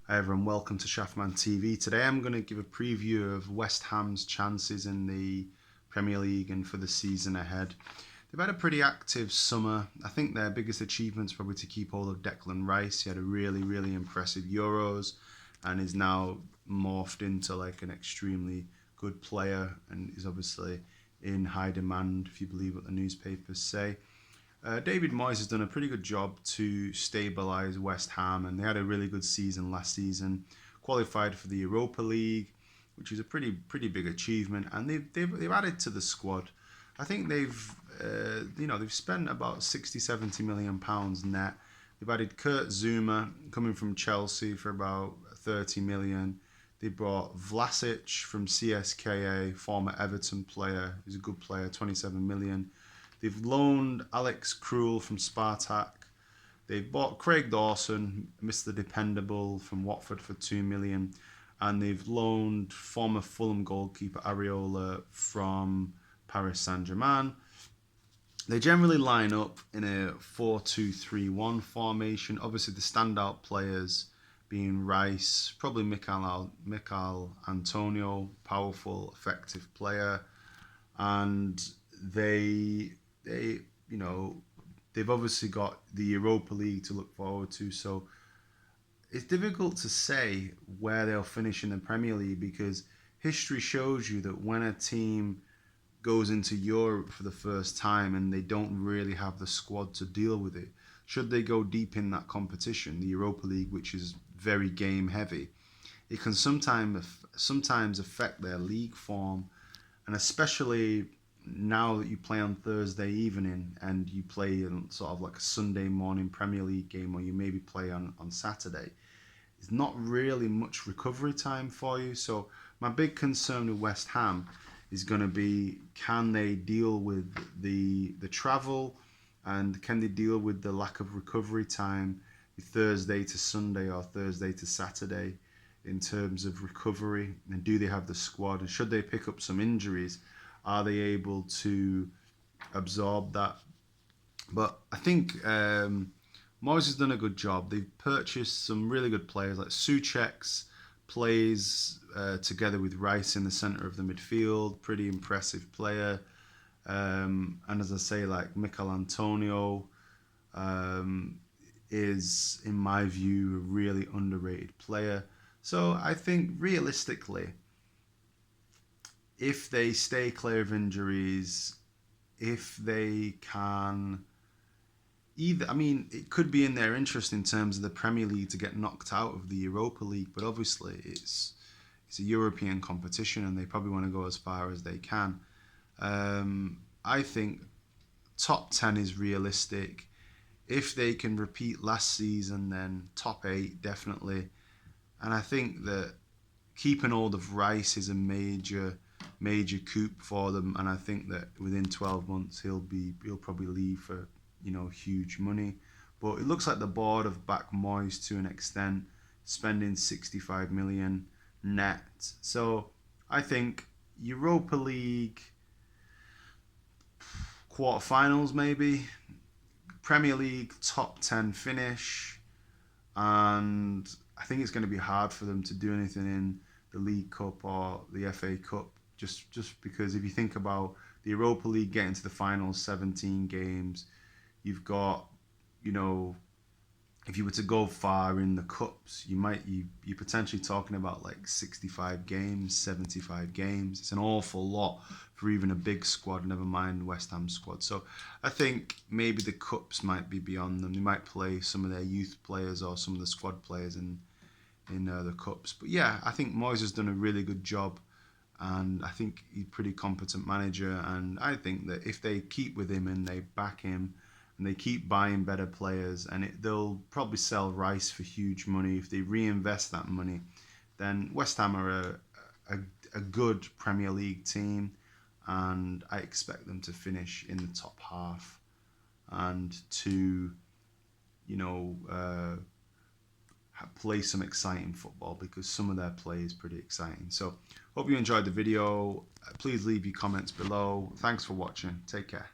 Hi everyone, welcome to Shaf Man TV. Today I'm going to give a preview of West Ham's chances in the Premier League and for the season ahead. They've had a pretty active summer. I think their biggest achievement is probably to keep hold of Declan Rice. He had a really impressive Euros and is now morphed into like an extremely good player and is obviously in high demand, if you believe what the newspapers say. David Moyes has done a pretty good job to stabilise West Ham, and they had a really good season last season. Qualified for the Europa League, which is a pretty big achievement, and they've added to the squad. I think they've spent about 60-70 million pounds net. They've added Kurt Zouma coming from Chelsea for about 30 million. They brought Vlasic from CSKA, former Everton player. He's a good player, 27 million. They've loaned Alex Krul from Spartak. They've bought Craig Dawson, Mr. Dependable, from Watford for 2 million. And they've loaned former Fulham goalkeeper Areola from Paris Saint-Germain. They generally line up in a 4-2-3-1 formation. Obviously, the standout players being Rice, probably Michail Antonio, powerful, effective player. And they've obviously got the Europa League to look forward to, so it's difficult to say where they'll finish in the Premier League because history shows you that when a team goes into Europe for the first time and they don't really have the squad to deal with it, should they go deep in that competition, the Europa League, which is very game heavy, it can sometimes affect their league form, and especially now that you play on Thursday evening and you play in sort of like a Sunday morning Premier League game, or you maybe play on Saturday, it's not really much recovery time for you. So my big concern with West Ham is going to be, can they deal with the travel, and can they deal with the lack of recovery time Thursday to Sunday or Thursday to Saturday in terms of recovery, and do they have the squad, and should they pick up some injuries, are they able to absorb that? But I think Moyes has done a good job. They've purchased some really good players, like Souček's plays together with Rice in the centre of the midfield. Pretty impressive player. And as I say, like Michail Antonio is, in my view, a really underrated player. So I think realistically, if they stay clear of injuries, if they can it could be in their interest in terms of the Premier League to get knocked out of the Europa League, but obviously it's a European competition and they probably want to go as far as they can. I think top 10 is realistic. If they can repeat last season, then top 8 definitely. And I think that keeping hold of Rice is a major coup for them, and I think that within 12 months he'll probably leave for huge money. But it looks like the board have backed Moyes to an extent, spending 65 million net. So I think Europa League quarterfinals maybe, Premier League top 10 finish, and I think it's going to be hard for them to do anything in the League Cup or the FA Cup, just because if you think about the Europa League getting to the finals, 17 games, you've got, if you were to go far in the cups, you're potentially talking about like 65 games, 75 games. It's an awful lot for even a big squad, never mind West Ham squad. So I think maybe the cups might be beyond them. They might play some of their youth players or some of the squad players in the cups. But yeah, I think Moyes has done a really good job, and I think he's a pretty competent manager, and I think that if they keep with him and they back him and they keep buying better players, and they'll probably sell Rice for huge money. If they reinvest that money, then West Ham are a good Premier League team, and I expect them to finish in the top half and to play some exciting football, because some of their play is pretty exciting. So hope you enjoyed the video. Please leave your comments below. Thanks for watching. Take care.